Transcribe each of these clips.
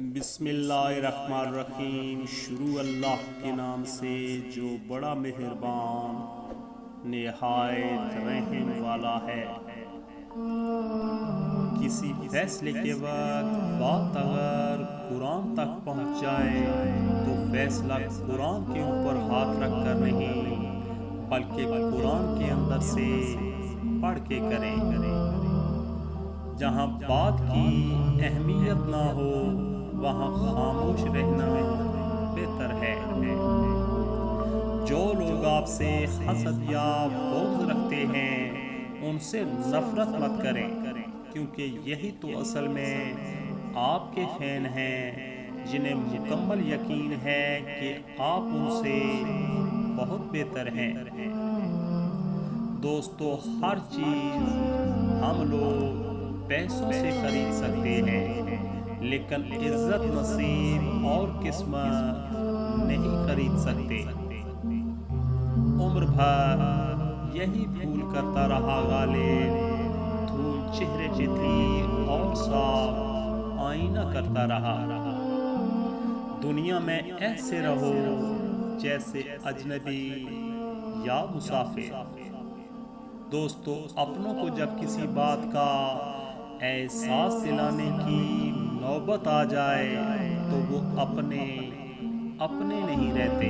بسم اللہ الرحمن الرحیم۔ شروع اللہ کے نام سے جو بڑا مہربان نہایت رحم والا ہے۔ کسی فیصلے کے وقت بات اگر قرآن تک پہنچ جائے تو فیصلہ قرآن کے اوپر ہاتھ رکھ کر نہیں بلکہ قرآن کے اندر سے پڑھ کے کریں۔ جہاں بات کی اہمیت نہ ہو وہاں خاموش رہنا بہتر ہے۔ جو لوگ آپ سے حسد یا بغض رکھتے ہیں ان سے نفرت مت کریں، کیونکہ یہی تو اصل میں آپ کے فین ہیں جنہیں مکمل یقین ہے کہ آپ ان سے بہت بہتر ہیں۔ دوستو، ہر چیز ہم لوگ پیسوں سے خرید سکتے ہیں، لیکن عزت نصیب اور قسمت نہیں خرید سکتے۔ عمر بھر یہی بھول کرتا رہا غالب، دھول چہرے پہ تھی اور صاف آئینہ کرتا رہا۔ دنیا میں ایسے رہو جیسے اجنبی یا مسافر۔ دوستو، اپنوں کو جب کسی بات کا احساس دلانے کی نوبت آ جائے تو وہ اپنے نہیں رہتے۔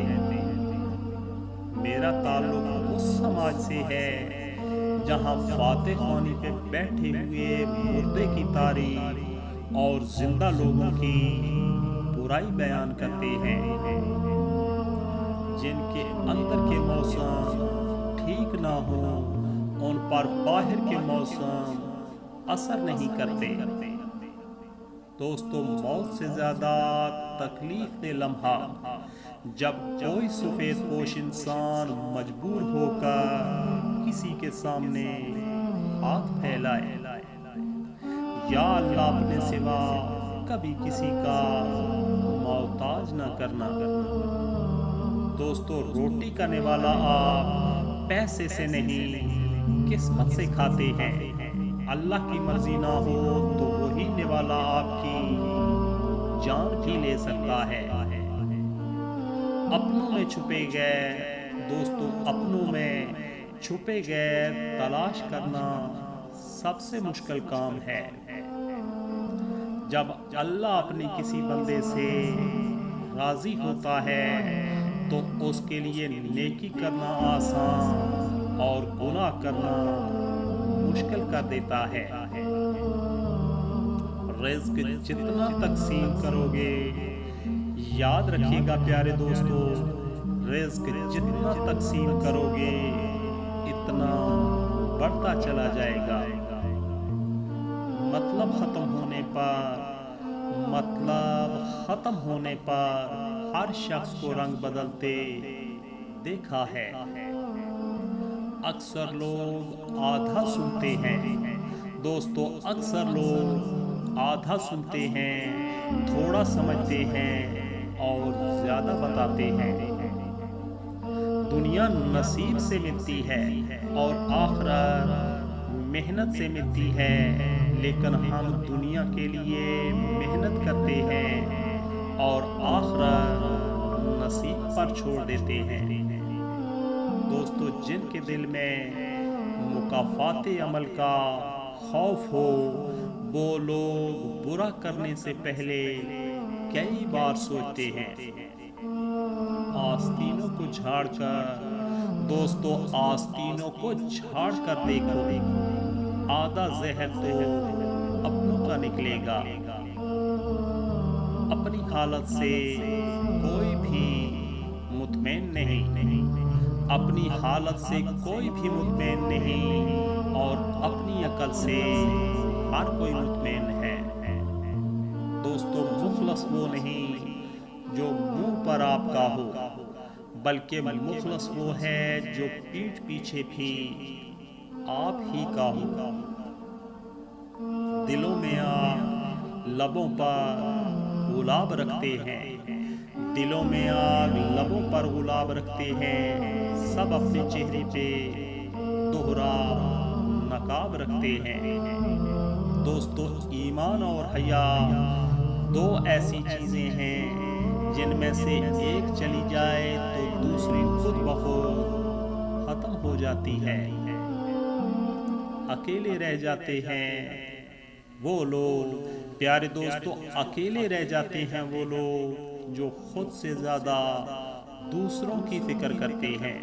میرا تعلق اس سماج سے ہے جہاں فاتح خوانی پہ بیٹھے ہوئے مردے کی تعریف اور زندہ لوگوں کی برائی بیان کرتے ہیں۔ جن کے اندر کے موسم ٹھیک نہ ہوں ان پر باہر کے موسم اثر نہیں کرتے۔ دوستو، موت سے زیادہ تکلیف دہ لمحہ جب کوئی سفید پوش انسان مجبور ہو کر کسی کے سامنے ہاتھ پھیلائے۔ یا اللہ، اپنے سوا کبھی کسی کا محتاج نہ کرنا۔ دوستو، روٹی کا نوالا آپ پیسے سے نہیں قسمت سے کھاتے ہیں۔ اللہ کی مرضی نہ ہو تو وہی نوالا آپ کی جان بھی لے سکتا ہے۔ اپنوں میں چھپے گئے دوستو، اپنوں میں چھپے گئے تلاش کرنا سب سے مشکل کام ہے۔ جب اللہ اپنی کسی بندے سے راضی ہوتا ہے تو اس کے لیے نیکی کرنا آسان اور گناہ کرنا مشکل کر دیتا ہے۔ رزق جتنا تقسیم کرو گے، یاد رکھیے گا پیارے دوستو، رزق جتنا تقسیم کرو گے اتنا بڑھتا چلا جائے گا۔ مطلب ختم ہونے پر ہر شخص کو رنگ بدلتے دیکھا ہے۔ اکثر لوگ آدھا سنتے ہیں دوستو، اکثر لوگ آدھا سنتے ہیں، تھوڑا سمجھتے ہیں اور زیادہ بتاتے ہیں۔ دنیا نصیب سے ملتی ہے اور آخرت محنت سے ملتی ہے، لیکن ہم دنیا کے لیے محنت کرتے ہیں اور آخرت نصیب پر چھوڑ دیتے ہیں۔ دوستو، جن کے دل میں مکافات عمل کا خوف ہو وہ لوگ برا کرنے سے پہلے کئی بار سوچتے ہیں۔ آستینوں کو جھاڑ کر دوستو، آستینوں کو جھاڑ کر دیکھو، آدھا زہر تو اپنوں کا نکلے گا۔ اپنی حالت سے کوئی بھی مطمئن نہیں، اپنی حالت سے کوئی بھی مطمئن نہیں اور اپنی عقل سے ہر کوئی مطمئن ہے۔ دوستو، مخلص وہ نہیں جو منہ پر آپ کا ہو، بلکہ مخلص وہ ہے جو پیٹھ پیچھے بھی آپ ہی کا ہو۔ دلوں میں آگ لبوں پر گلاب رکھتے ہیں، دلوں میں آگ لبوں پر گلاب رکھتے ہیں، سب اپنے چہرے پہ دوہرا نقاب رکھتے ہیں۔ دوستو، ایمان اور حیا دو ایسی چیزیں ہیں جن میں سے ایک چلی جائے تو دوسری خود بخود ختم ہو جاتی ہے۔ اکیلے رہ جاتے ہیں وہ لوگ، پیارے دوستو، اکیلے رہ جاتے ہیں وہ لوگ جو خود سے زیادہ دوسروں کی فکر کرتے ہیں۔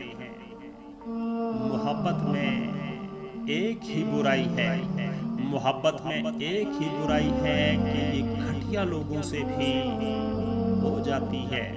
محبت میں ایک ہی برائی ہے، محبت میں ایک ہی برائی ہے کہ یہ گھٹیا لوگوں سے بھی ہو جاتی ہے۔